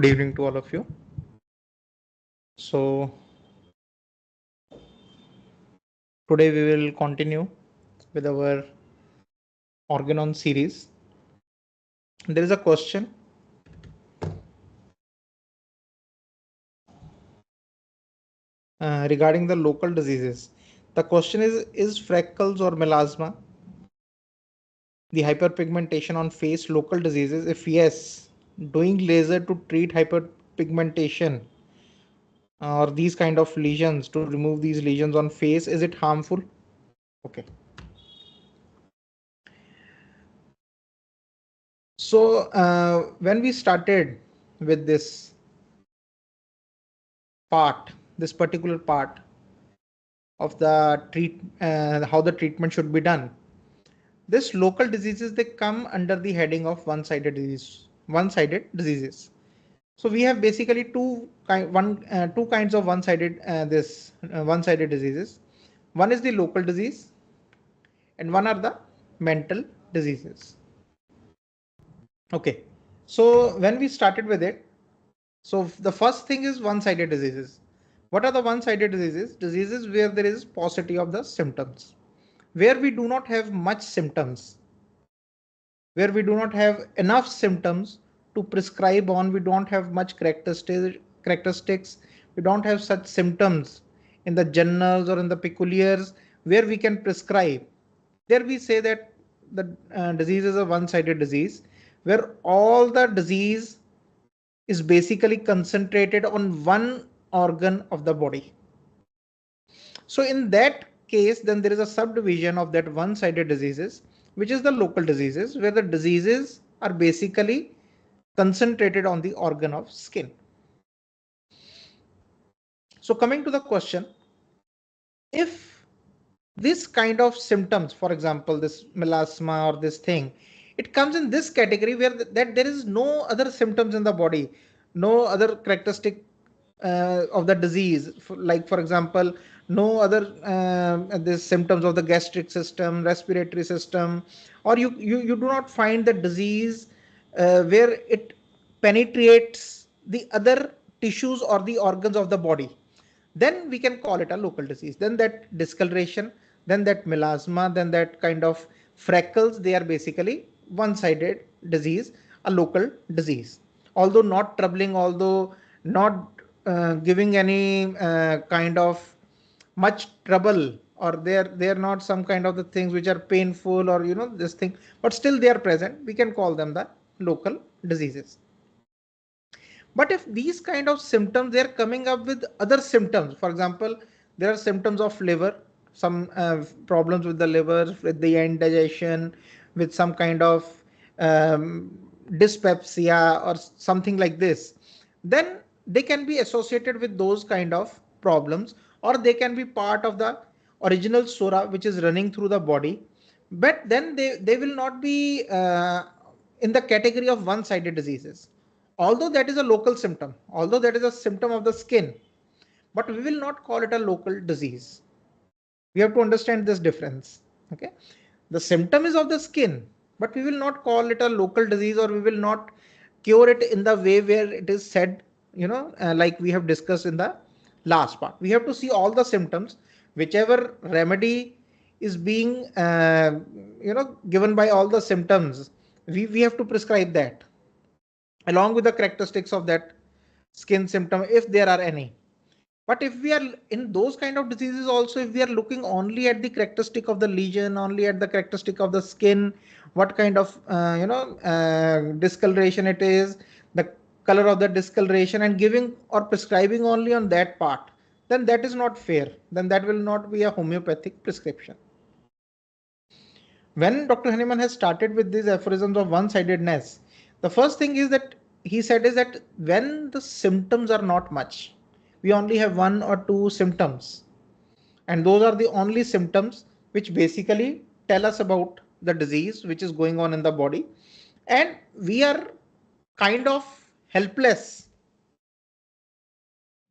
Good evening to all of you. So today we will continue with our Organon series. There is a question regarding the local diseases. The question is freckles or melasma the hyperpigmentation on face local diseases? If yes, doing laser to treat hyperpigmentation or these kind of lesions, to remove these lesions on face, is it harmful? Okay. So when we started with this particular part of the how the treatment should be done, this local diseases, they come under the heading of one-sided diseases. So we have basically two kinds of one-sided diseases. One is the local disease, and one are the mental diseases. Okay, so when we started with it, so the first thing is one-sided diseases. What are the one-sided diseases? Diseases where there is paucity of the symptoms, where we do not have much symptoms, where we do not have enough symptoms to prescribe on. We don't have much characteristics. We don't have such symptoms in the journals or in the peculiars where we can prescribe. There we say that the disease is a one-sided disease, where all the disease is basically concentrated on one organ of the body. So in that case, then there is a subdivision of that one-sided diseases, which is the local diseases, where the diseases are basically concentrated on the organ of skin. So coming to the question, if this kind of symptoms, for example, this melasma or this thing, it comes in this category where that there is no other symptoms in the body, no other characteristic of the disease, like for example, no other the symptoms of the gastric system, respiratory system, or you do not find the disease where it penetrates the other tissues or the organs of the body, then we can call it a local disease. Then that discoloration, then that melasma, then that kind of freckles, they are basically one-sided disease, a local disease. Although not troubling, although not giving any kind of much trouble, or they're not some kind of the things which are painful, or this thing, but still they are present, we can call them the local diseases. But if these kind of symptoms, they're coming up with other symptoms, for example, there are symptoms of liver, some problems with the liver, with the indigestion, with some kind of dyspepsia or something like this, then they can be associated with those kind of problems, or they can be part of the original sura which is running through the body, but then they will not be in the category of one-sided diseases. Although that is a local symptom, although that is a symptom of the skin, but we will not call it a local disease. We have to understand this difference. Okay, the symptom is of the skin, but we will not call it a local disease, or we will not cure it in the way where it is said, like we have discussed in the last part. We have to see all the symptoms, whichever remedy is being given by all the symptoms, we have to prescribe that along with the characteristics of that skin symptom, if there are any. But if we are in those kind of diseases also, if we are looking only at the characteristic of the lesion, only at the characteristic of the skin, what kind of discoloration it is, the color of the discoloration, and giving or prescribing only on that part, then that is not fair. Then that will not be a homeopathic prescription. When Dr. Hahnemann has started with these aphorisms of one-sidedness, the first thing is that he said is that when the symptoms are not much, we only have one or two symptoms, and those are the only symptoms which basically tell us about the disease which is going on in the body, and we are kind of helpless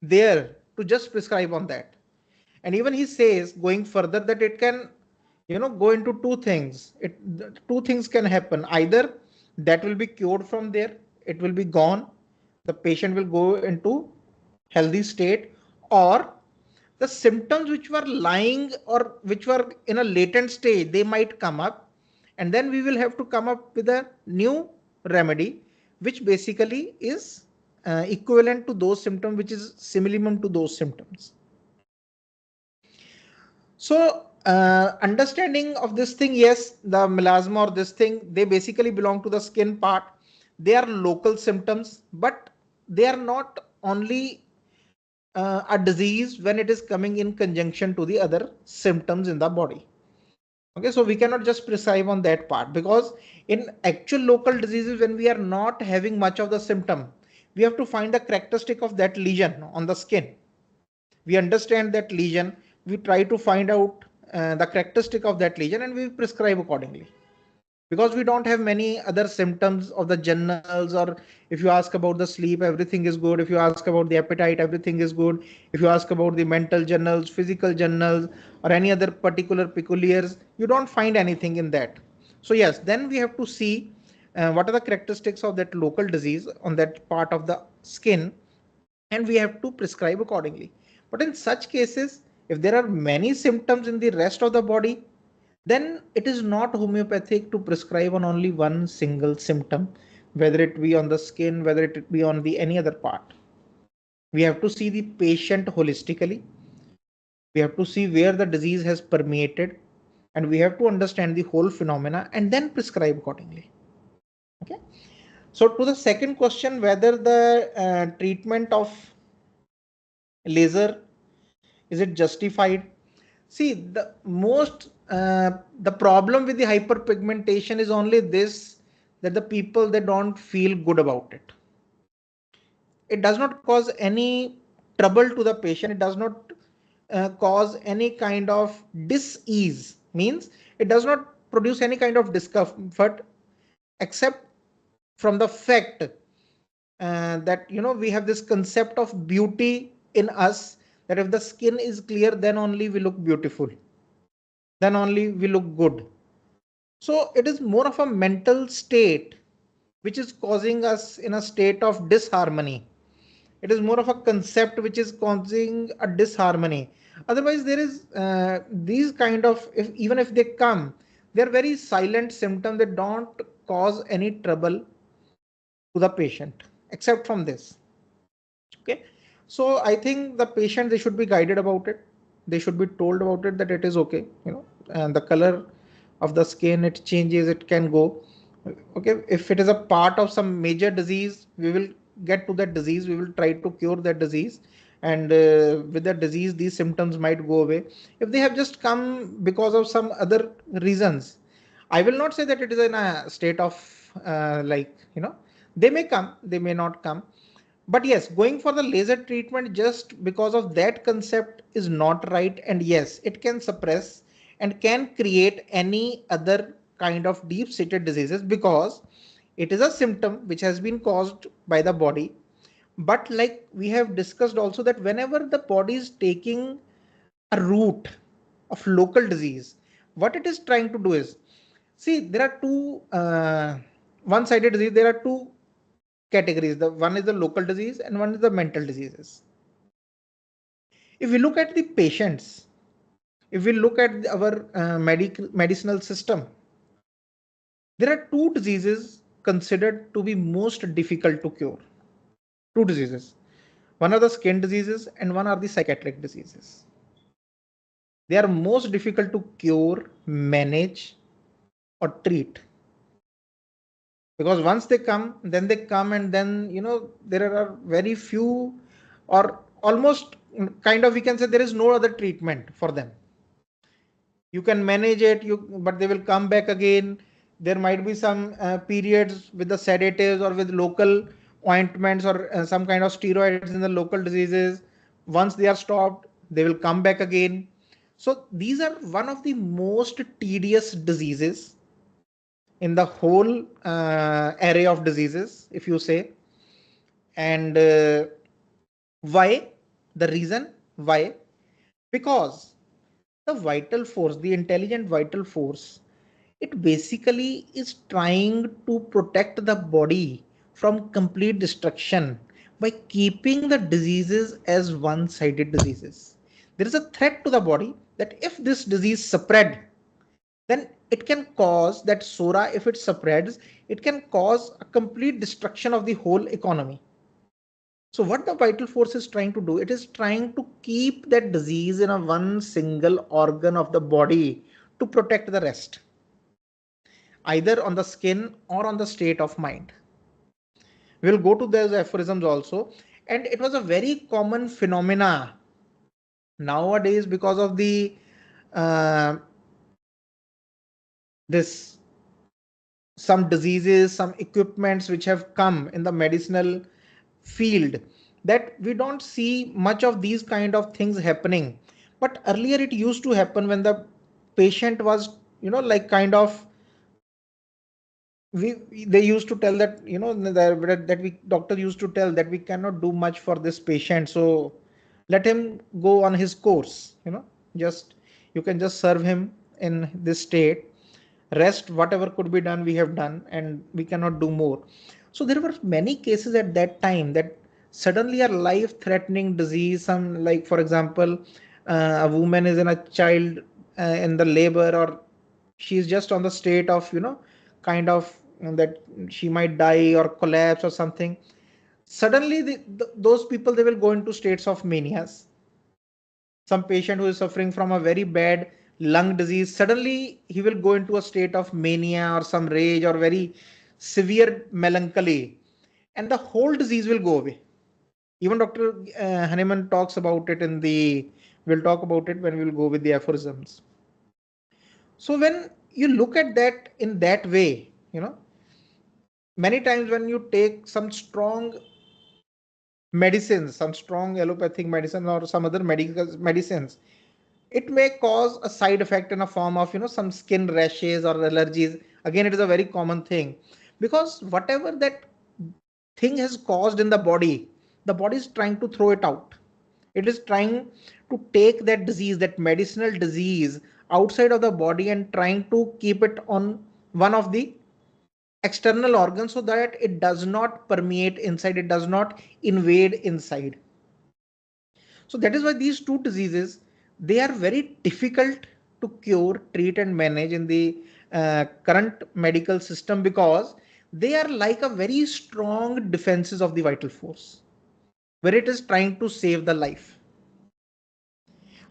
there to just prescribe on that. And even he says, going further, that it can go into two things. Two things can happen: either that will be cured from there, it will be gone, the patient will go into healthy state, or the symptoms which were lying or which were in a latent stage, they might come up, and then we will have to come up with a new remedy which basically is equivalent to those symptoms, which is similar to those symptoms. So understanding of this thing, yes, the melasma or this thing, they basically belong to the skin part. They are local symptoms, but they are not only a disease when it is coming in conjunction to the other symptoms in the body. Okay, so we cannot just prescribe on that part, because in actual local diseases, when we are not having much of the symptom, we have to find the characteristic of that lesion on the skin. We understand that lesion, we try to find out the characteristic of that lesion, and we prescribe accordingly, because we don't have many other symptoms of the journals. Or if you ask about the sleep, everything is good. If you ask about the appetite, everything is good. If you ask about the mental journals, physical journals, or any other particular peculiars, you don't find anything in that. So yes, then we have to see what are the characteristics of that local disease on that part of the skin, and we have to prescribe accordingly. But in such cases, if there are many symptoms in the rest of the body, then it is not homeopathic to prescribe on only one single symptom, whether it be on the skin, whether it be on the any other part. We have to see the patient holistically. We have to see where the disease has permeated, and we have to understand the whole phenomena and then prescribe accordingly. Okay. So to the second question, whether the treatment of laser, is it justified? See, the problem with the hyperpigmentation is only this, that the people, they don't feel good about it. It does not cause any trouble to the patient. It does not cause any kind of dis-ease. Means it does not produce any kind of discomfort, except from the fact that we have this concept of beauty in us, that if the skin is clear, then only we look beautiful, then only we look good. So it is more of a mental state which is causing us in a state of disharmony. It is more of a concept which is causing a disharmony. Otherwise, there is these kind of, even if they come, they are very silent symptoms that don't cause any trouble to the patient, except from this. Okay, so I think the patient, they should be guided about it. They should be told about it, that it is okay, and the color of the skin, it changes, it can go. Okay, if it is a part of some major disease, we will get to that disease, we will try to cure that disease, and with that disease, these symptoms might go away. If they have just come because of some other reasons, I will not say that it is in a state of they may come, they may not come. But yes, going for the laser treatment just because of that concept is not right. And yes, it can suppress and can create any other kind of deep seated diseases, because it is a symptom which has been caused by the body. But like we have discussed also, that whenever the body is taking a route of local disease, what it is trying to do is, see, there are two one sided disease, there are two categories. The one is the local disease and one is the mental diseases. If we look at the patients, if we look at our medicinal system, there are two diseases considered to be most difficult to cure. Two diseases. One are the skin diseases and one are the psychiatric diseases. They are most difficult to cure, manage, or treat. Because once they come, and then there are very few, or almost kind of, we can say there is no other treatment for them. You can manage it, but they will come back again. There might be some periods with the sedatives or with local ointments or some kind of steroids in the local diseases. Once they are stopped, they will come back again. So these are one of the most tedious diseases in the whole array of diseases, if you say. And why? The reason why? Because the vital force, the intelligent vital force, it basically is trying to protect the body from complete destruction. by keeping the diseases as one-sided diseases. There is a threat to the body that if this disease spread, then it can cause that SORA, if it spreads, it can cause a complete destruction of the whole economy. So what the vital force is trying to do, it is trying to keep that disease in a one single organ of the body to protect the rest, either on the skin or on the state of mind. We'll go to those aphorisms also. And it was a very common phenomena nowadays because of the this some diseases, some equipments which have come in the medicinal field, that we don't see much of these kind of things happening. But earlier it used to happen when the patient was, like kind of, they used to tell that, that we doctor used to tell that we cannot do much for this patient, so let him go on his course, just you can just serve him in this state, rest whatever could be done we have done, and we cannot do more. So there were many cases at that time that suddenly a life threatening disease, some, like for example, a woman is in a child in the labor, or she's just on the state of, kind of, that she might die or collapse or something. Suddenly those people, they will go into states of manias. Some patient who is suffering from a very bad lung disease, suddenly he will go into a state of mania or some rage or very severe melancholy, and the whole disease will go away. Even Dr. Hahnemann talks about it in the, we'll talk about it when we will go with the aphorisms. So when you look at that in that way, many times when you take some strong medicines, some strong allopathic medicine or some other medical medicines, it may cause a side effect in a form of, some skin rashes or allergies. Again, it is a very common thing, because whatever that thing has caused in the body is trying to throw it out. It is trying to take that disease, that medicinal disease, outside of the body and trying to keep it on one of the external organs so that it does not permeate inside, it does not invade inside. So that is why these two diseases, they are very difficult to cure, treat and manage in the current medical system, because they are like a very strong defenses of the vital force where it is trying to save the life.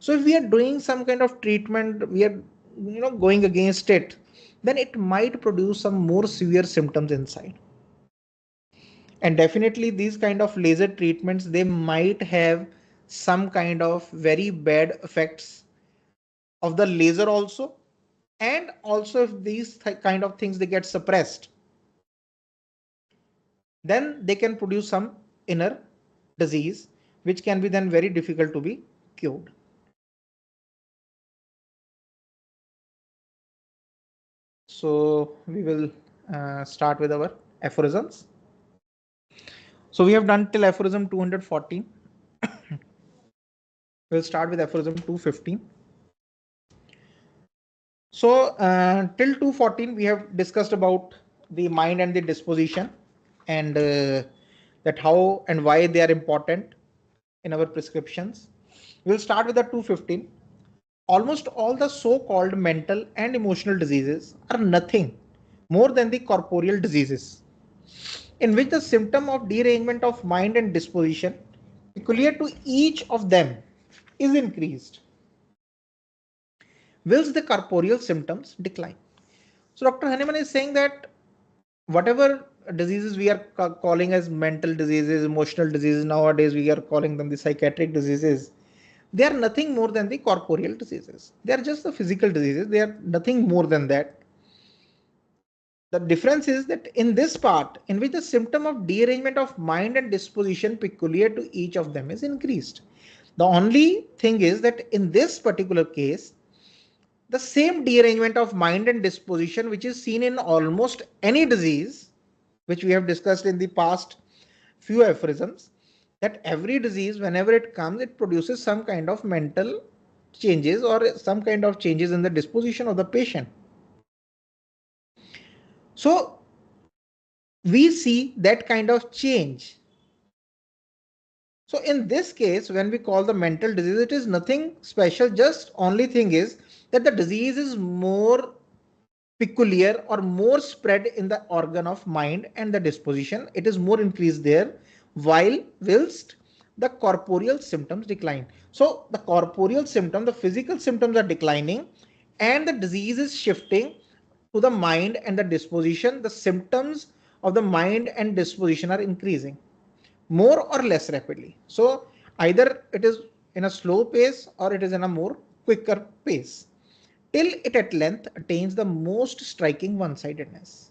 So if we are doing some kind of treatment, we are, going against it, then it might produce some more severe symptoms inside. And definitely these kind of laser treatments, they might have some kind of very bad effects of the laser also. And also if these kind of things, they get suppressed, then they can produce some inner disease which can be then very difficult to be cured. So we will start with our aphorisms. So we have done till aphorism 214. We'll start with aphorism 215. So till 214, we have discussed about the mind and the disposition, and that how and why they are important in our prescriptions. We'll start with the 215. Almost all the so-called mental and emotional diseases are nothing more than the corporeal diseases, in which the symptom of derangement of mind and disposition peculiar to each of them is increased, whilst the corporeal symptoms decline. So Dr. Hahnemann is saying that whatever diseases we are calling as mental diseases, emotional diseases, nowadays we are calling them the psychiatric diseases, they are nothing more than the corporeal diseases. They are just the physical diseases. They are nothing more than that. The difference is that in this part, in which the symptom of derangement of mind and disposition peculiar to each of them is increased. The only thing is that in this particular case, the same derangement of mind and disposition, which is seen in almost any disease, which we have discussed in the past few aphorisms, that every disease, whenever it comes, it produces some kind of mental changes or some kind of changes in the disposition of the patient. So we see that kind of change So in this case, when we call the mental disease, it is nothing special. Just only thing is that the disease is more peculiar or more spread in the organ of mind and the disposition. It is more increased there, whilst the corporeal symptoms decline. So the corporeal symptom, the physical symptoms are declining, and the disease is shifting to the mind and the disposition. The symptoms of the mind and disposition are increasing more or less rapidly. So either it is in a slow pace or it is in a more quicker pace, till it at length attains the most striking one-sidedness.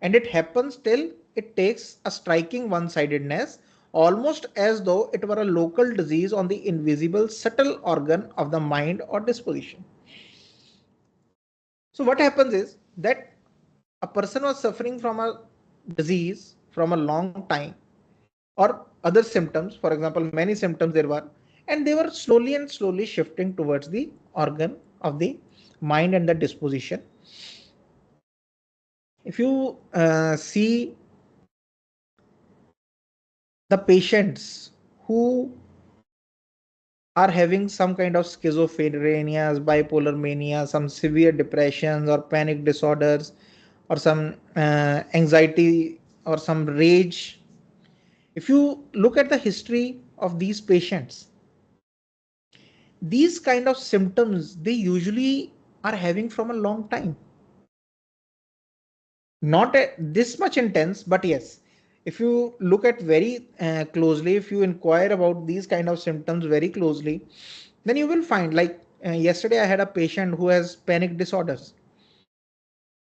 And it happens till it takes a striking one-sidedness, almost as though it were a local disease on the invisible subtle organ of the mind or disposition. So what happens is that a person was suffering from a disease from a long time, or other symptoms, for example, many symptoms there were, and they were slowly and slowly shifting towards the organ of the mind and the disposition. If you see the patients who are having some kind of schizophrenia, bipolar mania, some severe depressions or panic disorders, or some anxiety or some rage, if you look at the history of these patients, these kind of symptoms they usually are having from a long time. Not this much intense, but yes, if you look at very closely, if you inquire about these kind of symptoms very closely, then you will find, like yesterday I had a patient who has panic disorders.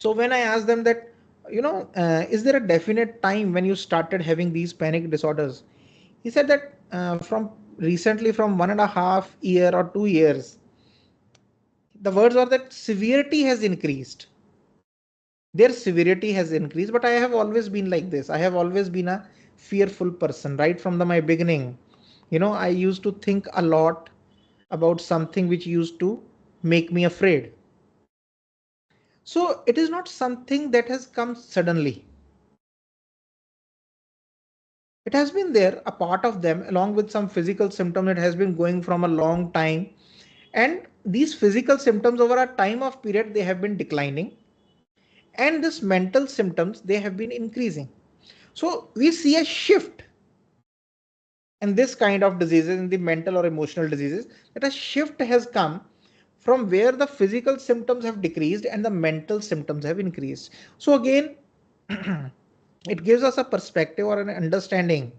So when I asked them that, is there a definite time when you started having these panic disorders, he said that from recently, from 1.5 year or 2 years, the words are that severity has increased. Their severity has increased, but I have always been like this. I have always been a fearful person right from my beginning. I used to think a lot about something which used to make me afraid. So it is not something that has come suddenly. It has been there, a part of them, along with some physical symptom. It has been going from a long time, and these physical symptoms over a time of period they have been declining, and this mental symptoms they have been increasing. So we see a shift in this kind of diseases, in the mental or emotional diseases, that a shift has come from where the physical symptoms have decreased and the mental symptoms have increased. So again, it gives us a perspective or an understanding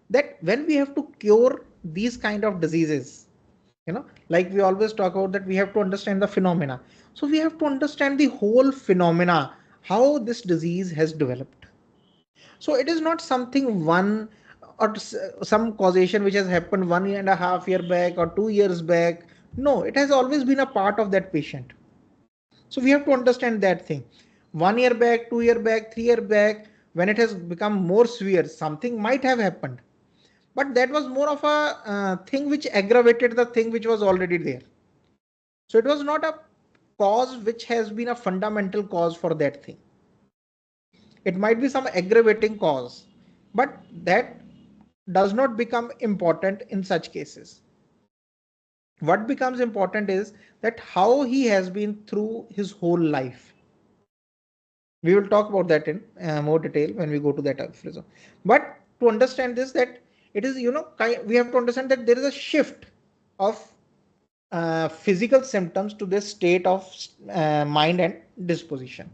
that when we have to cure these kind of diseases, like we always talk about, that we have to understand the phenomena. So we have to understand the whole phenomena, how this disease has developed. So it is not something one, or some causation which has happened 1.5 year back or 2 years back. No, it has always been a part of that patient. So we have to understand that thing. 1 year back, 2 year back, 3 year back, when it has become more severe, something might have happened. But that was more of a thing which aggravated the thing which was already there. So it was not a cause which has been a fundamental cause for that thing. It might be some aggravating cause, but that does not become important in such cases. What becomes important is that how he has been through his whole life. We will talk about that in more detail when we go to that aphorism. But to understand this, that it is, we have to understand that there is a shift of physical symptoms to this state of mind and disposition.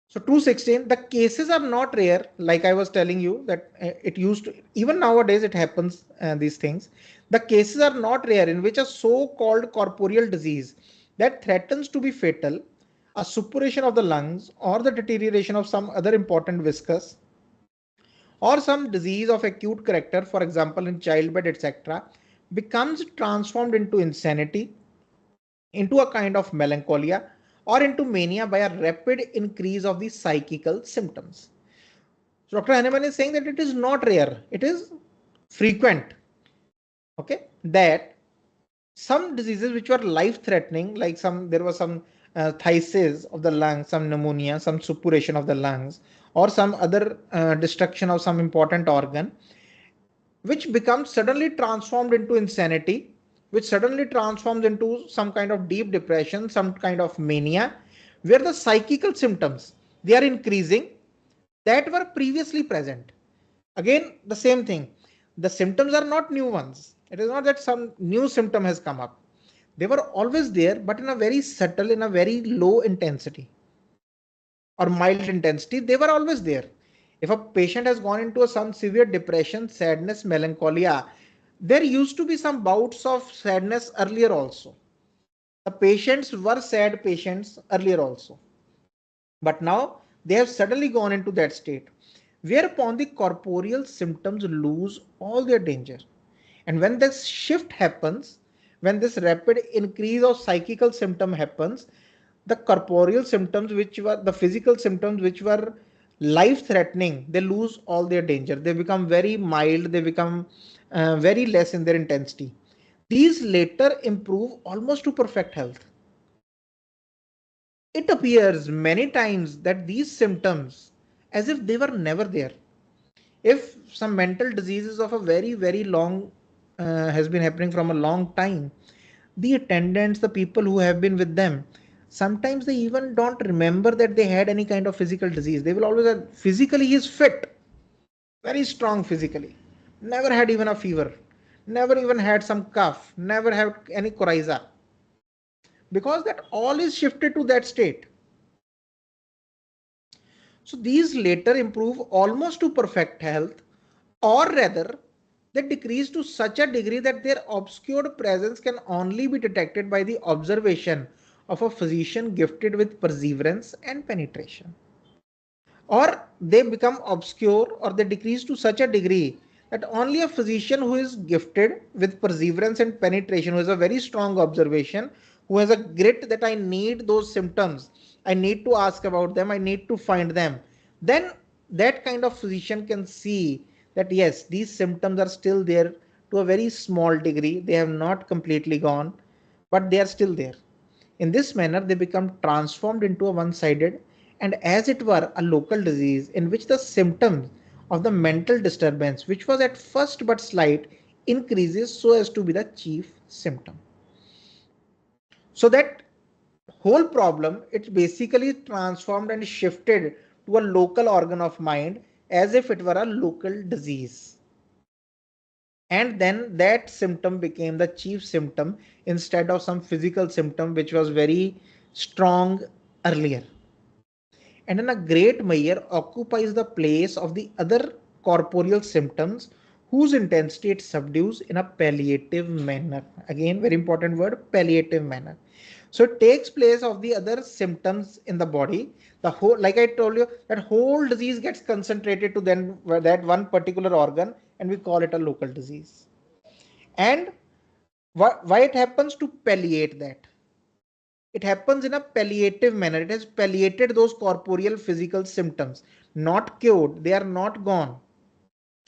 So 216, the cases are not rare. Like I was telling you that it used to, even nowadays it happens, these things. The cases are not rare in which a so-called corporeal disease that threatens to be fatal, a suppuration of the lungs or the deterioration of some other important viscus, or some disease of acute character, for example in childbed, etc., becomes transformed into insanity, into a kind of melancholia, or into mania by a rapid increase of the psychical symptoms. So Dr. Hahnemann is saying that it is not rare, it is frequent, okay, that some diseases which were life threatening, like there was some thysis of the lungs, some pneumonia, some suppuration of the lungs, or some other destruction of some important organ, which becomes suddenly transformed into insanity, which suddenly transforms into some kind of deep depression, some kind of mania, where the psychical symptoms, they are increasing, that were previously present. Again, the same thing. The symptoms are not new ones. It is not that some new symptom has come up. They were always there, but in a very subtle, in a very low intensity or mild intensity, they were always there. If a patient has gone into some severe depression, sadness, melancholia, there used to be some bouts of sadness earlier also. The patients were sad patients earlier also. But now they have suddenly gone into that state, whereupon the corporeal symptoms lose all their danger. And when this shift happens, when this rapid increase of psychical symptom happens, the corporeal symptoms, which were the physical symptoms, which were life threatening, they lose all their danger. They become very mild, they become very less in their intensity. These later improve almost to perfect health. It appears many times that these symptoms, as if they were never there. If some mental diseases of a very, very long has been happening from a long time, the attendants, the people who have been with them, sometimes they even don't remember that they had any kind of physical disease. They will always have, physically he is fit, very strong physically, never had even a fever, never even had some cough, never had any coryza, because that all is shifted to that state. So these later improve almost to perfect health, or rather, they decrease to such a degree that their obscured presence can only be detected by the observation of a physician gifted with perseverance and penetration. Or they become obscure, or they decrease to such a degree that only a physician who is gifted with perseverance and penetration, who has a very strong observation, who has a grit that I need those symptoms, I need to ask about them, I need to find them, then that kind of physician can see that yes, these symptoms are still there to a very small degree, they have not completely gone, but they are still there. In this manner, they become transformed into a one-sided and as it were a local disease in which the symptoms of the mental disturbance, which was at first but slight, increases so as to be the chief symptom. So that whole problem, it's basically transformed and shifted to a local organ of mind as if it were a local disease. And then that symptom became the chief symptom instead of some physical symptom which was very strong earlier, and in a great measure occupies the place of the other corporeal symptoms whose intensity it subdues in a palliative manner. Again, very important word, palliative manner. So it takes place of the other symptoms in the body. The whole, like I told you, that whole disease gets concentrated to then that one particular organ, and we call it a local disease. And why it happens to palliate that? It happens in a palliative manner. It has palliated those corporeal physical symptoms, not cured, they are not gone,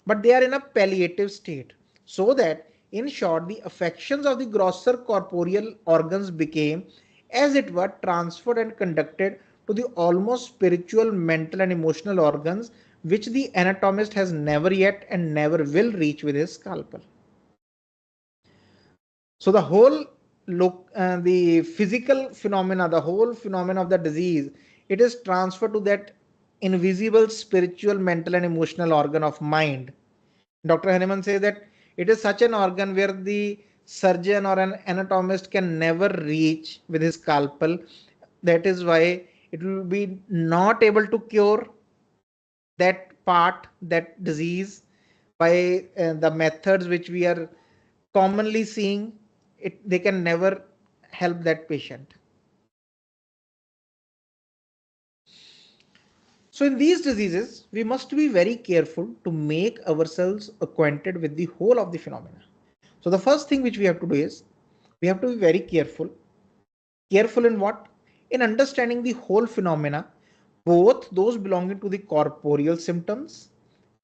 but they are in a palliative state. So that, in short, the affections of the grosser corporeal organs became, as it were, transferred and conducted to the almost spiritual, mental, and emotional organs, which the anatomist has never yet and never will reach with his scalpel. So the whole look, the physical phenomena, the whole phenomena of the disease, it is transferred to that invisible spiritual, mental, and emotional organ of mind. Dr. Hahnemann says that it is such an organ where the surgeon or an anatomist can never reach with his scalpel. That is why it will be not able to cure that part, that disease, by the methods which we are commonly seeing. They can never help that patient. So in these diseases, we must be very careful to make ourselves acquainted with the whole of the phenomena. So the first thing which we have to do is we have to be very careful. Careful in what? In understanding the whole phenomena, both those belonging to the corporeal symptoms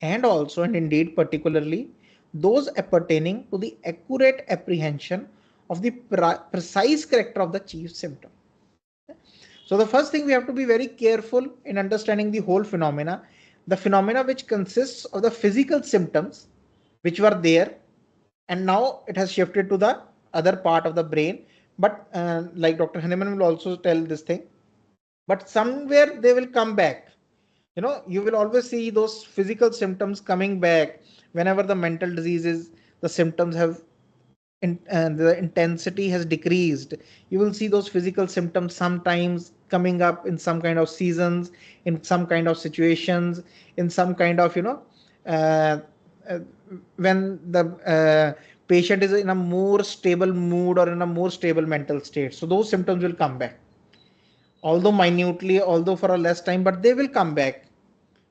and also, and indeed particularly, those appertaining to the accurate apprehension of the precise character of the chief symptom. So the first thing, we have to be very careful in understanding the whole phenomena, the phenomena which consists of the physical symptoms which were there, and now it has shifted to the other part of the brain. But like Dr. Henneman will also tell this thing, but somewhere they will come back. You will always see those physical symptoms coming back whenever the mental diseases, the symptoms have and the intensity has decreased. You will see those physical symptoms sometimes coming up in some kind of seasons, in some kind of situations, in some kind of uh, uh, when the patient is in a more stable mood or in a more stable mental state, so those symptoms will come back, although minutely, although for a less time, but they will come back.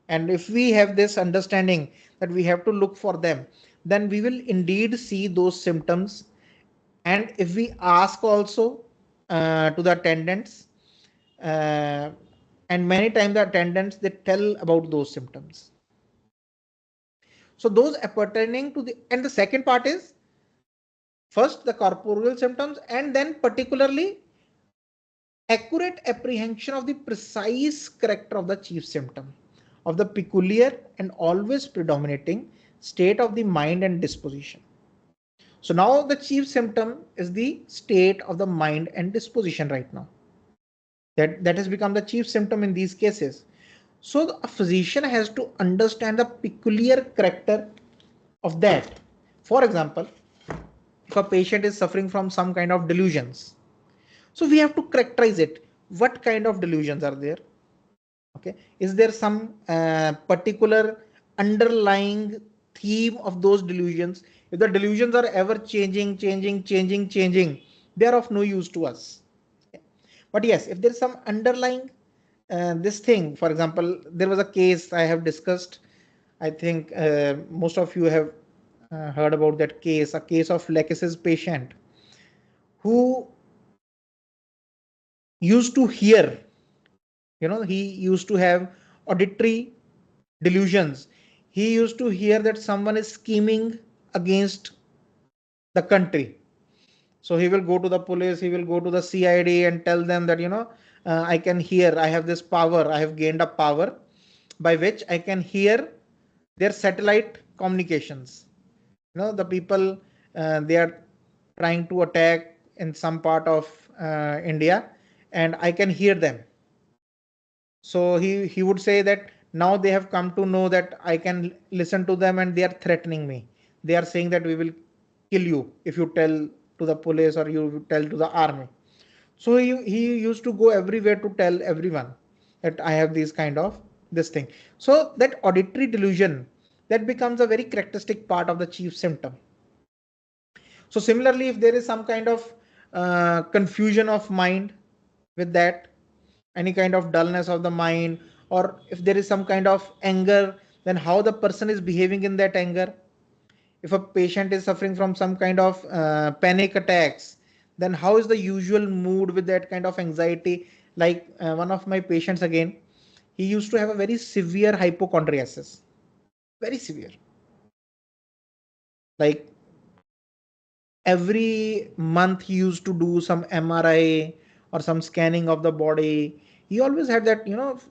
And if we have this understanding that we have to look for them, then we will indeed see those symptoms. And if we ask also to the attendants, uh, and many times the attendants, they tell about those symptoms. So those appertaining to the, and the second part is first the corporeal symptoms, and then particularly accurate apprehension of the precise character of the chief symptom, of the peculiar and always predominating state of the mind and disposition. So now the chief symptom is the state of the mind and disposition right now. That has become the chief symptom in these cases. So a physician has to understand the peculiar character of that. For example, if a patient is suffering from some kind of delusions, so we have to characterize it. What kind of delusions are there? Okay, is there some particular underlying theme of those delusions? If the delusions are ever changing, they are of no use to us. Okay. But yes, if there is some underlying this thing, for example, there was a case I have discussed. I think most of you have heard about that case, a case of Lekes's patient who used to hear, he used to have auditory delusions. He used to hear that someone is scheming against the country. So he will go to the police, he will go to the CID and tell them that, I can hear, I have this power, I have gained a power by which I can hear their satellite communications. The people, they are trying to attack in some part of India, and I can hear them. So he would say that now they have come to know that I can listen to them and they are threatening me. They are saying that we will kill you if you tell to the police or you tell to the army. So he used to go everywhere to tell everyone that I have this kind of this thing. So that auditory delusion, that becomes a very characteristic part of the chief symptom. So similarly, if there is some kind of confusion of mind with that, any kind of dullness of the mind, or if there is some kind of anger, then how the person is behaving in that anger. If a patient is suffering from some kind of panic attacks, then how is the usual mood with that kind of anxiety? Like one of my patients again, he used to have a very severe hypochondriasis, very severe. Like every month he used to do some MRI or some scanning of the body. He always had that,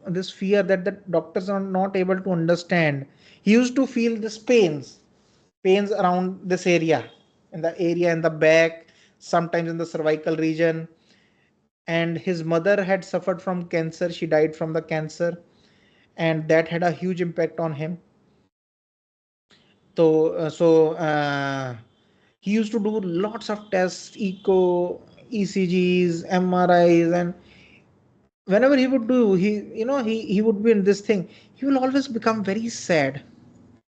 this fear that the doctors are not able to understand. He used to feel this pains around this area, in the back, sometimes in the cervical region. And his mother had suffered from cancer. She died from the cancer, and that had a huge impact on him. So he used to do lots of tests, echo, ECGs, MRIs, and whenever he would do, he would be in this thing. He will always become very sad.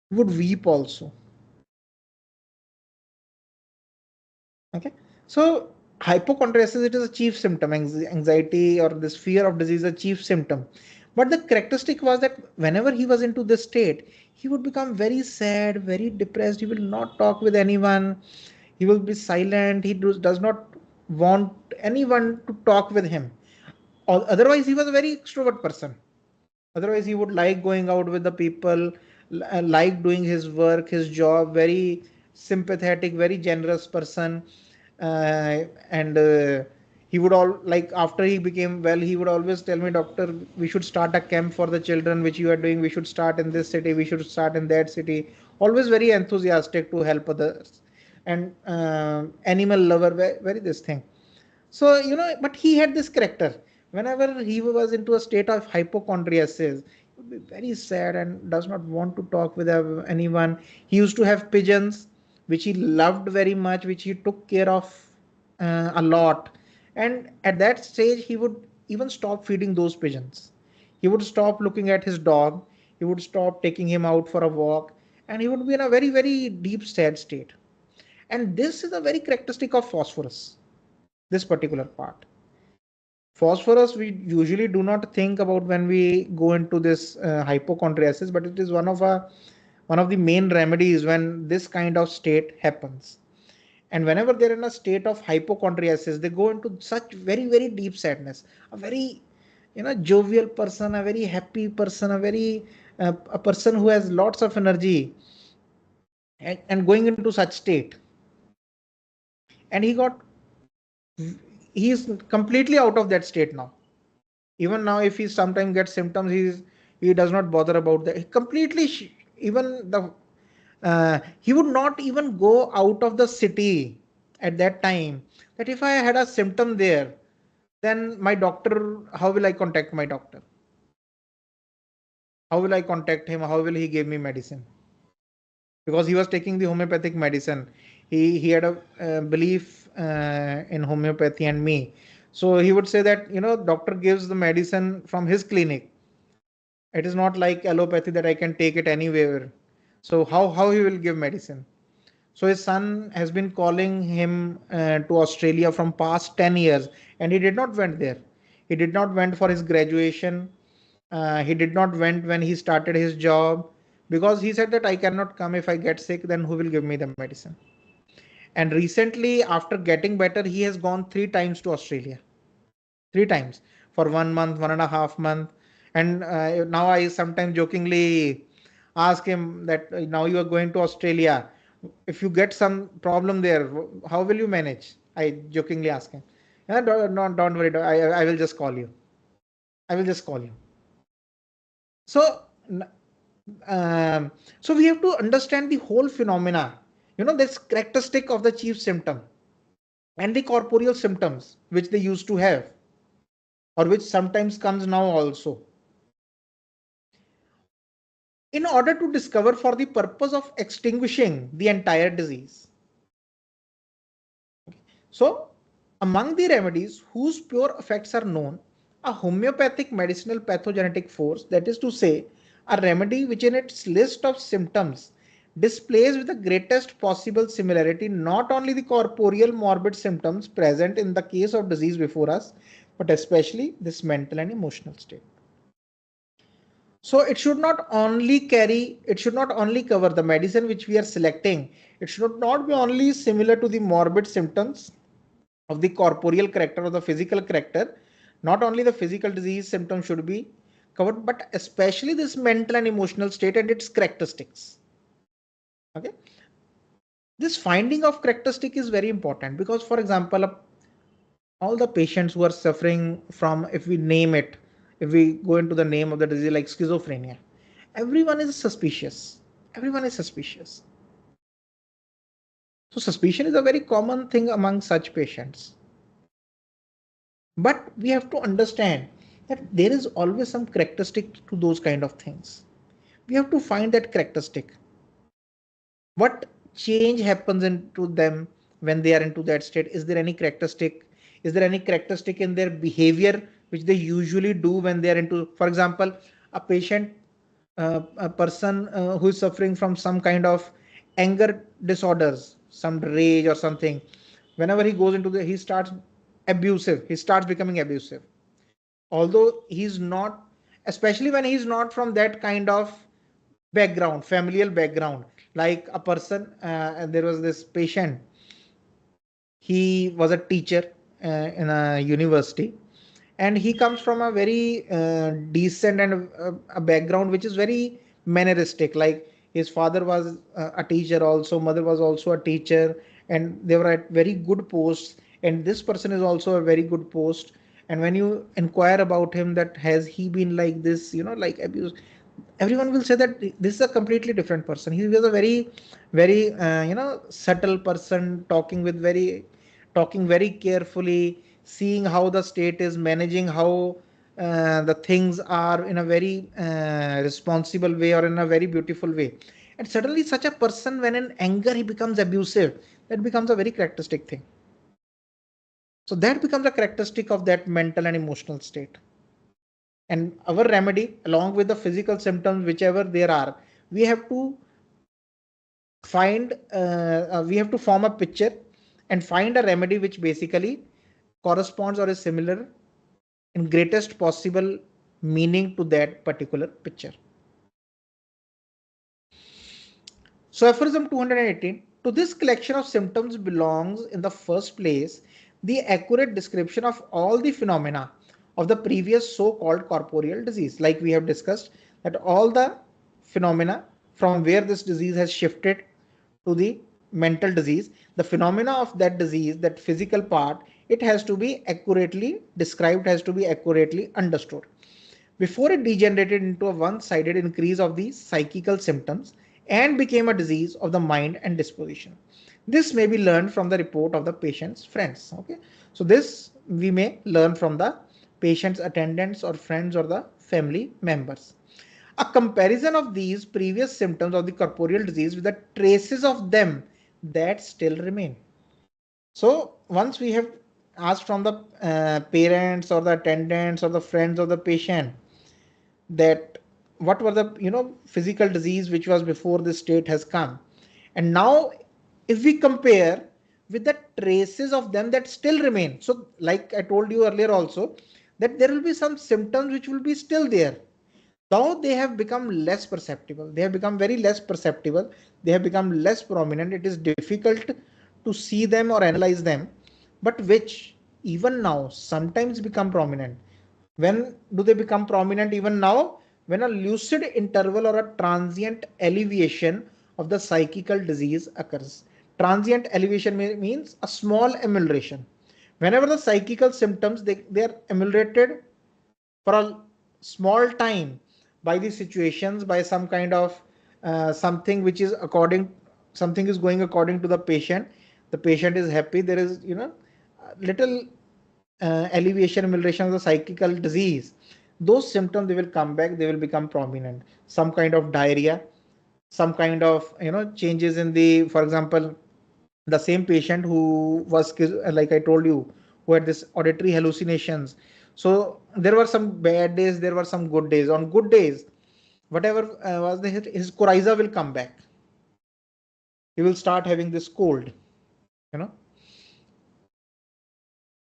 He would weep also. Okay, so hypochondriasis, it is a chief symptom. Anxiety or this fear of disease is a chief symptom. But the characteristic was that whenever he was into this state, he would become very sad, very depressed. He will not talk with anyone. He will be silent. He does not want anyone to talk with him. Otherwise, he was a very extrovert person. Otherwise, he would like going out with the people, like doing his work, his job, very sympathetic, very generous person. And He would all like after he became well, he would always tell me, doctor, we should start a camp for the children which you are doing. We should start in this city. We should start in that city. Always very enthusiastic to help others, and animal lover. Very, very this thing. So, but he had this character. Whenever he was into a state of hypochondriasis, he would be very sad and does not want to talk with anyone. He used to have pigeons, which he loved very much, which he took care of a lot. And at that stage, he would even stop feeding those pigeons. He would stop looking at his dog. He would stop taking him out for a walk. And he would be in a very, very deep, sad state. And this is a very characteristic of phosphorus, this particular part. Phosphorus we usually do not think about when we go into this hypochondriasis, but it is one of the main remedies when this kind of state happens. And whenever they're in a state of hypochondriasis, they go into such very, very deep sadness. A very jovial person, a very happy person, a person who has lots of energy, and going into such state. And he is completely out of that state now. Even now, if he sometimes gets symptoms, he does not bother about that. He completely even the he would not even go out of the city at that time. That if I had a symptom there, then my doctor, how will I contact my doctor? How will I contact him? How will he give me medicine? Because he was taking the homeopathic medicine. He had a belief in homeopathy and me. So he would say that, doctor gives the medicine from his clinic. It is not like allopathy that I can take it anywhere. So how he will give medicine? So his son has been calling him to Australia from past 10 years, and he did not went there. He did not went for his graduation. He did not went when he started his job, because he said that I cannot come. If I get sick, then who will give me the medicine? And recently, after getting better, he has gone 3 times to Australia. 3 times for 1 month, 1.5 month. And now I sometimes jokingly ask him that now you are going to Australia. If you get some problem there, how will you manage? I jokingly ask him. Yeah, don't worry. I will just call you. I will just call you. So, so we have to understand the whole phenomena. This characteristic of the chief symptom and the corporeal symptoms which they used to have, or which sometimes comes now also, in order to discover for the purpose of extinguishing the entire disease. So, among the remedies whose pure effects are known, a homeopathic medicinal pathogenetic force, that is to say, a remedy which in its list of symptoms displays with the greatest possible similarity not only the corporeal morbid symptoms present in the case of disease before us, but especially this mental and emotional state. So it should not only cover the medicine which we are selecting. It should not be only similar to the morbid symptoms of the corporeal character or the physical character. Not only the physical disease symptoms should be covered, but especially this mental and emotional state and its characteristics. Okay. This finding of characteristic is very important because, for example, all the patients who are suffering from, if we name it, if we go into the name of the disease like schizophrenia, everyone is suspicious. Everyone is suspicious. So suspicion is a very common thing among such patients. But we have to understand that there is always some characteristic to those kind of things. We have to find that characteristic. What change happens into them when they are into that state? Is there any characteristic? Is there any characteristic in their behavior which they usually do when they are into, for example, a patient, a person who is suffering from some kind of anger disorders, some rage or something. Whenever he goes into he starts abusive. He starts becoming abusive. Although he's not, especially when he's not from that kind of background, familial background, like a person, and there was this patient, he was a teacher in a university, and he comes from a very decent and a background which is very manneristic, like his father was a teacher also, mother was also a teacher, and they were at very good posts, and this person is also a very good post, and when you inquire about him that has he been like this, like abuse, everyone will say that this is a completely different person. He was a very subtle person, talking very carefully, seeing how the state is managing, how the things are in a very responsible way or in a very beautiful way. And suddenly such a person, when in anger he becomes abusive, that becomes a very characteristic thing. So that becomes a characteristic of that mental and emotional state. And our remedy, along with the physical symptoms, whichever there are, we have to we have to form a picture and find a remedy which basically corresponds or is similar in greatest possible meaning to that particular picture. So aphorism 218, to this collection of symptoms belongs in the first place the accurate description of all the phenomena of the previous so-called corporeal disease. Like we have discussed, that all the phenomena from where this disease has shifted to the mental disease, the phenomena of that disease, that physical part, it has to be accurately described, has to be accurately understood before it degenerated into a one-sided increase of the psychical symptoms and became a disease of the mind and disposition. This may be learned from the report of the patient's friends. Okay, so this we may learn from the patient's attendants or friends or the family members. A comparison of these previous symptoms of the corporeal disease with the traces of them that still remain. So once we have asked from the parents or the attendants or the friends of the patient that what were the physical disease which was before this state has come, and now if we compare with the traces of them that still remain, so like I told you earlier also, that there will be some symptoms which will be still there. Now they have become less perceptible, they have become very less perceptible, they have become less prominent, it is difficult to see them or analyze them, but which even now sometimes become prominent. When do they become prominent? Even now, when a lucid interval or a transient alleviation of the psychical disease occurs. Transient alleviation means a small amelioration. Whenever the psychical symptoms they are ameliorated for a small time by the situations, by some kind of something which is according, something is going according to the patient is happy, there is little alleviation, amelioration of the psychical disease, those symptoms they will come back, they will become prominent. Some kind of diarrhea, some kind of changes in the, for example, the same patient who was, like I told you, who had this auditory hallucinations. So there were some bad days, there were some good days. On good days, whatever was his coryza will come back. He will start having this cold, you know.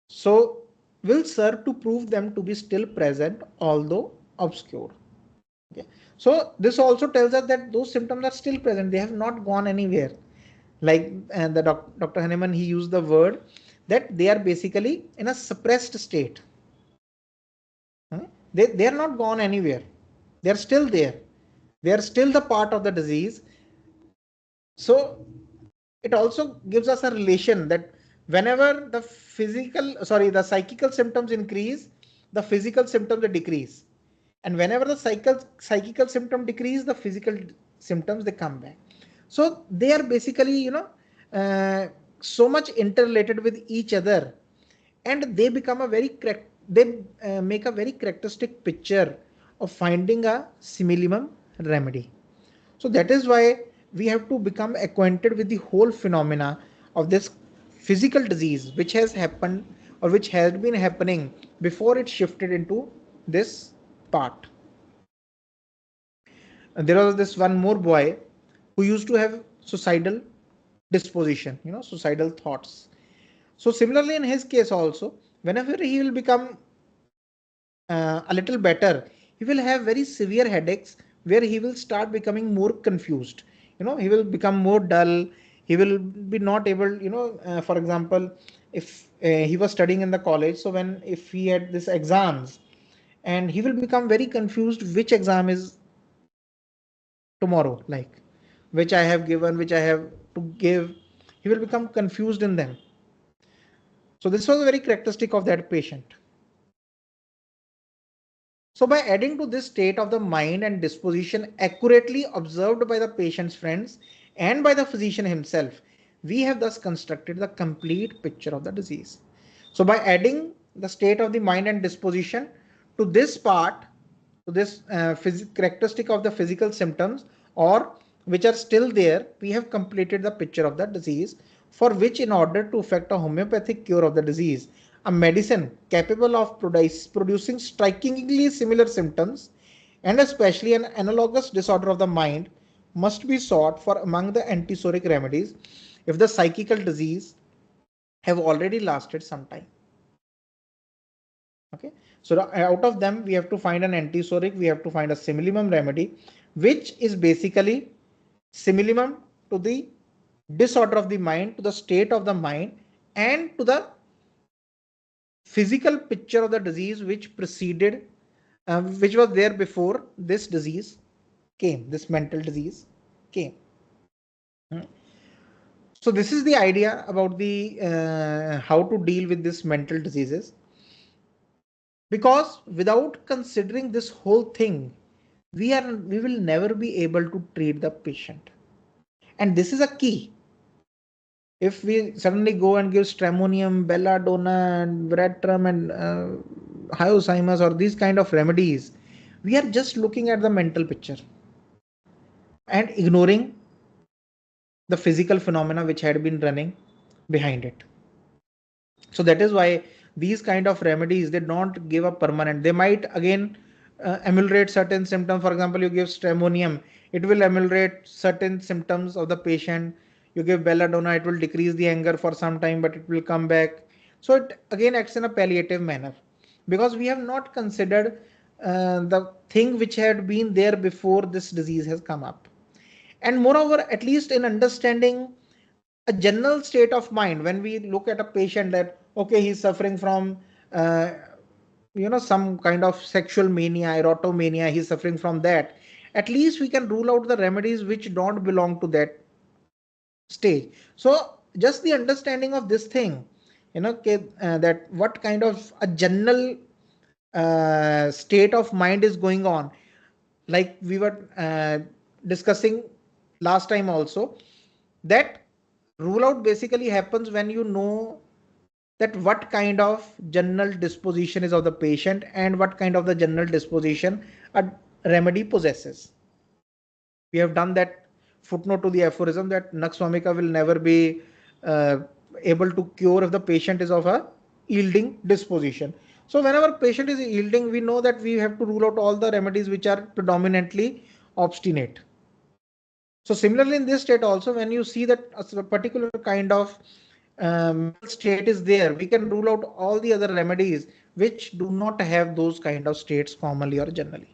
So will serve to prove them to be still present, although obscure. Okay. So this also tells us that those symptoms are still present. They have not gone anywhere. Like the Dr. Hahnemann, he used the word that they are basically in a suppressed state. They are not gone anywhere. They are still there. They are still the part of the disease. So it also gives us a relation that whenever the psychical symptoms increase, the physical symptoms decrease. And whenever the psychical symptom decrease, the physical symptoms they come back. So they are basically uh, so much interrelated with each other, and they become a they make a very characteristic picture of finding a simillimum remedy. So that is why we have to become acquainted with the whole phenomena of this physical disease which has happened or which had been happening before it shifted into this part. And there was this one more boy who used to have suicidal disposition, suicidal thoughts. So similarly in his case also, whenever he will become a little better, he will have very severe headaches where he will start becoming more confused. He will become more dull. He will be not able, for example, if he was studying in the college, so when if he had this exams, and he will become very confused which exam is tomorrow, like which I have given, which I have to give. He will become confused in them. So this was very characteristic of that patient. So by adding to this state of the mind and disposition accurately observed by the patient's friends and by the physician himself, we have thus constructed the complete picture of the disease. So by adding the state of the mind and disposition to this part, to this characteristic of the physical symptoms, or which are still there, we have completed the picture of the disease, for which in order to effect a homeopathic cure of the disease, a medicine capable of producing strikingly similar symptoms and especially an analogous disorder of the mind must be sought for among the antisoric remedies if the psychical disease have already lasted some time. Okay, so out of them we have to find an antisoric, we have to find a similimum remedy, which is basically similimum to the disorder of the mind, to the state of the mind, and to the physical picture of the disease which preceded, which was there before this disease came, this mental disease came. So this is the idea about the how to deal with this mental diseases. Because without considering this whole thing, we will never be able to treat the patient. And this is a key. If we suddenly go and give stramonium, belladonna, and veratrum, and hyoscyamus, or these kind of remedies, we are just looking at the mental picture and ignoring the physical phenomena which had been running behind it. So that is why these kind of remedies, they don't give a permanent. They might again ameliorate certain symptoms. For example, you give stramonium, it will ameliorate certain symptoms of the patient. You give belladonna, it will decrease the anger for some time, but it will come back. So it again acts in a palliative manner, because we have not considered the thing which had been there before this disease has come up. And moreover, at least in understanding a general state of mind, when we look at a patient that okay, he's suffering from uh, some kind of sexual mania, erotomania, he's suffering from that, at least we can rule out the remedies which don't belong to that stage. So just the understanding of this thing, that what kind of a general state of mind is going on, like we were discussing last time also, that rule out basically happens when you know that what kind of general disposition is of the patient and what kind of the general disposition a remedy possesses. We have done that footnote to the aphorism that Nakswamika will never be uh, able to cure if the patient is of a yielding disposition. So whenever patient is yielding, we know that we have to rule out all the remedies which are predominantly obstinate. So similarly in this state also, when you see that a particular kind of mental state is there, we can rule out all the other remedies which do not have those kind of states commonly or generally.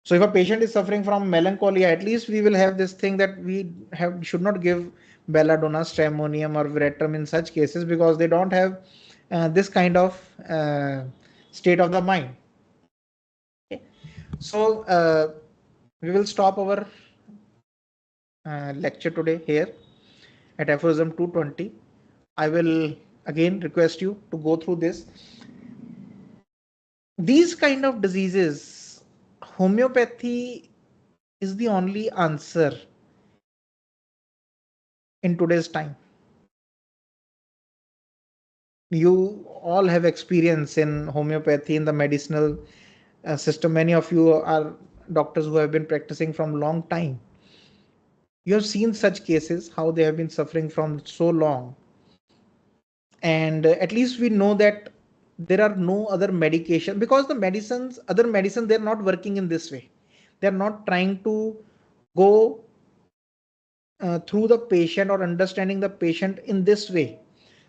So if a patient is suffering from melancholia, at least we will have this thing that we should not give belladonna, stramonium, or veratrum in such cases, because they don't have this kind of state of the mind. Okay. So we will stop our lecture today here at Aphorism 220. I will again request you to go through this. These kind of diseases, homeopathy is the only answer in today's time. You all have experience in homeopathy, in the medicinal system. Many of you are doctors who have been practicing from long time. You have seen such cases, how they have been suffering from so long. And at least we know that there are no other medication, because the other medicines, they're not working in this way. They're not trying to go through the patient or understanding the patient in this way.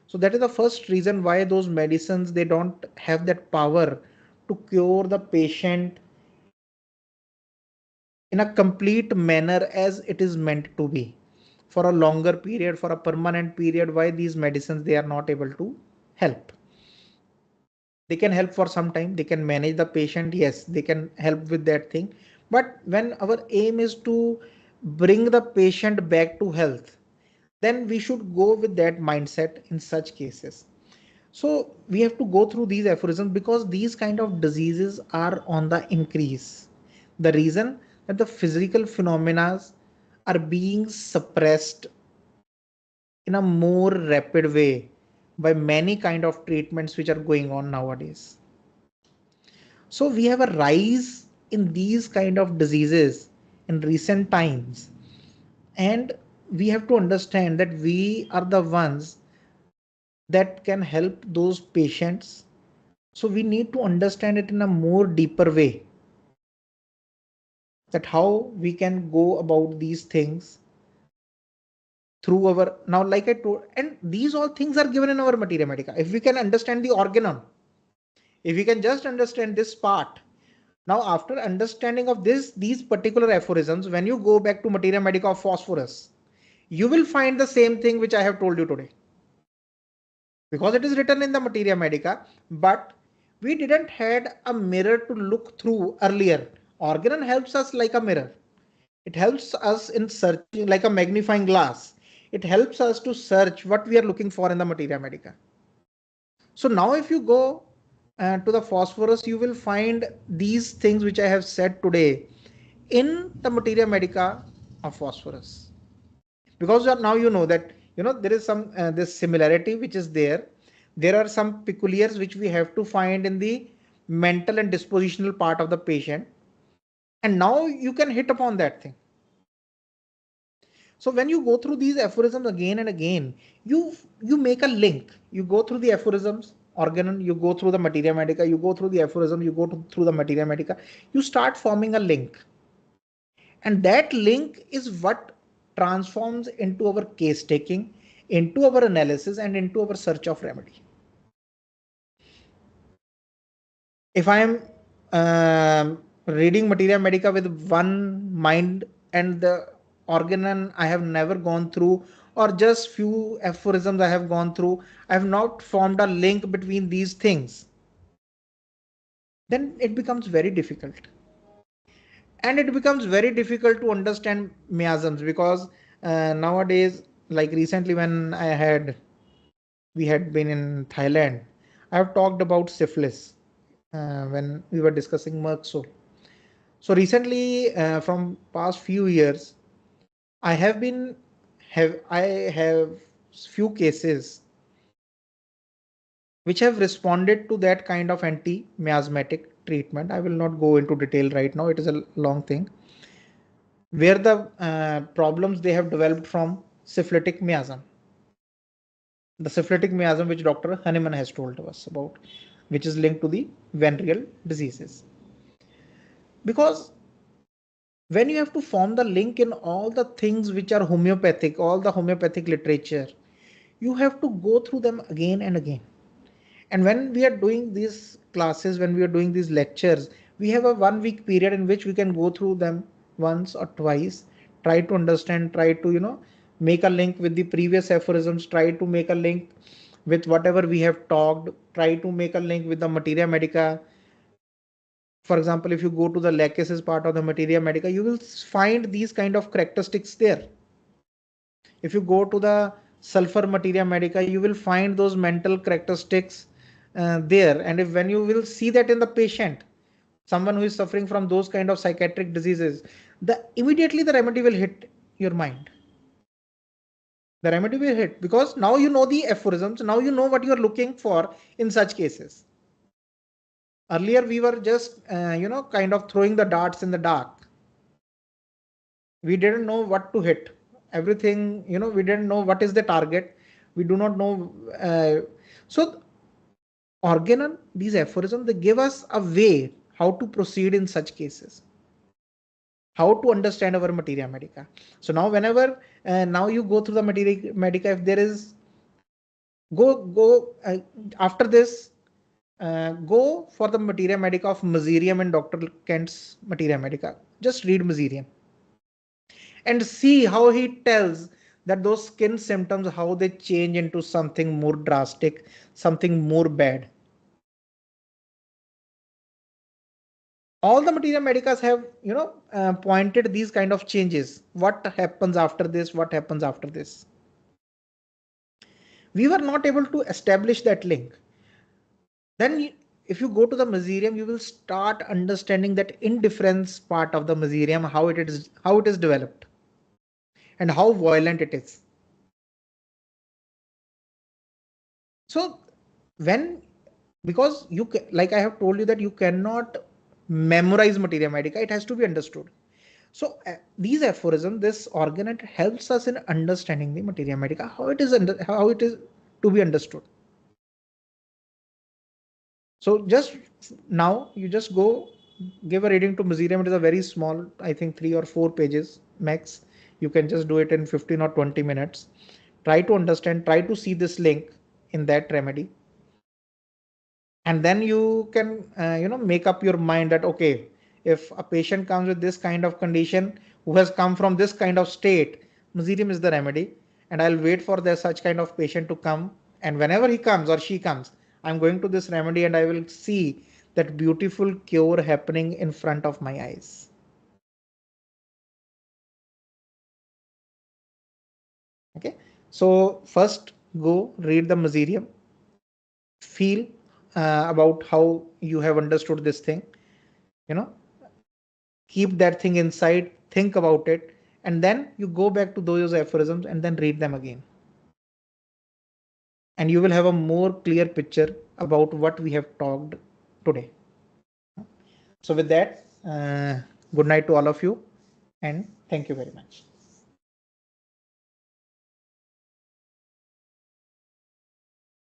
So that is the first reason why those medicines, they don't have that power to cure the patient in a complete manner as it is meant to be, for a longer period, for a permanent period. Why these medicines, they are not able to help? They can help for some time, they can manage the patient, yes, they can help with that thing. But when our aim is to bring the patient back to health, then we should go with that mindset in such cases. So we have to go through these aphorisms because these kind of diseases are on the increase. The reason that the physical phenomena are being suppressed in a more rapid way by many kind of treatments which are going on nowadays. So we have a rise in these kind of diseases in recent times, and we have to understand that we are the ones that can help those patients. So we need to understand it in a more deeper way, that how we can go about these things through our, now like I told, and these all things are given in our materia medica. If we can understand the organon, if we can just understand this part, now after understanding of these particular aphorisms, when you go back to materia medica of phosphorus, you will find the same thing which I have told you today, because it is written in the materia medica, but we didn't had a mirror to look through earlier. Organon helps us like a mirror. It helps us in searching like a magnifying glass. It helps us to search what we are looking for in the materia medica. So now if you go to the phosphorus, you will find these things which I have said today in the materia medica of phosphorus. Because now you know that, there is some this similarity which is there. There are some peculiars which we have to find in the mental and dispositional part of the patient, and now you can hit upon that thing. So when you go through these aphorisms again and again, you make a link. You go through the aphorisms, organon, you go through the materia medica, you go through the aphorism, you go through the materia medica, you start forming a link. And that link is what transforms into our case taking, into our analysis, and into our search of remedy. If I am reading materia medica with one mind, and the organon I have never gone through, or just few aphorisms I have gone through, I have not formed a link between these things, then it becomes very difficult. And it becomes very difficult to understand miasms, because nowadays, like recently when we had been in Thailand, I have talked about syphilis when we were discussing Merck. So recently, from past few years, I have been I have few cases which have responded to that kind of anti-miasmatic treatment. I will not go into detail right now. It is a long thing. Where the problems they have developed from syphilitic miasm, the syphilitic miasm which Dr. Hahnemann has told us about, which is linked to the venereal diseases. Because when you have to form the link in all the things which are homeopathic, all the homeopathic literature, you have to go through them again and again. And when we are doing these classes, when we are doing these lectures, we have a 1 week period in which we can go through them once or twice, try to understand, try to, make a link with the previous aphorisms, try to make a link with whatever we have talked, try to make a link with the materia medica. For example, if you go to the lachesis part of the materia medica, you will find these kind of characteristics there. If you go to the sulfur materia medica, you will find those mental characteristics there. And if when you will see that in the patient, someone who is suffering from those kind of psychiatric diseases, the immediately the remedy will hit your mind. The remedy will hit, because now you know the aphorisms, now you know what you are looking for in such cases. Earlier we were just kind of throwing the darts in the dark. We didn't know what to hit. Everything, we didn't know what is the target. We do not know. So organon, these aphorisms, they give us a way how to proceed in such cases, how to understand our materia medica. So now whenever now you go through the materia medica, if there is go after this, go for the materia medica of Mazerium and Dr. Kent's materia medica. Just read Mazerium and see how he tells that those skin symptoms, how they change into something more drastic, something more bad. All the materia medicas have pointed these kind of changes. What happens after this, what happens after this. We were not able to establish that link. Then if you go to the Mesotherium, you will start understanding that indifference part of the Mesotherium, how it is developed and how violent it is. So when, because like I have told you that you cannot memorize materia medica, it has to be understood. So these aphorisms, this organon helps us in understanding the materia medica, how it is to be understood. So just now you just go give a reading to Mesotherium. It is a very small, I think 3 or 4 pages max. You can just do it in 15 or 20 minutes. Try to understand, try to see this link in that remedy. And then you can, make up your mind that, okay, if a patient comes with this kind of condition, who has come from this kind of state, Mesotherium is the remedy. And I'll wait for such kind of patient to come. And whenever he comes or she comes, I'm going to this remedy and I will see that beautiful cure happening in front of my eyes. Okay. So first go read the Mesotherium, feel about how you have understood this thing, you know, keep that thing inside, think about it, and then you go back to those aphorisms and then read them again. And you will have a more clear picture about what we have talked today. So with that, good night to all of you and thank you very much.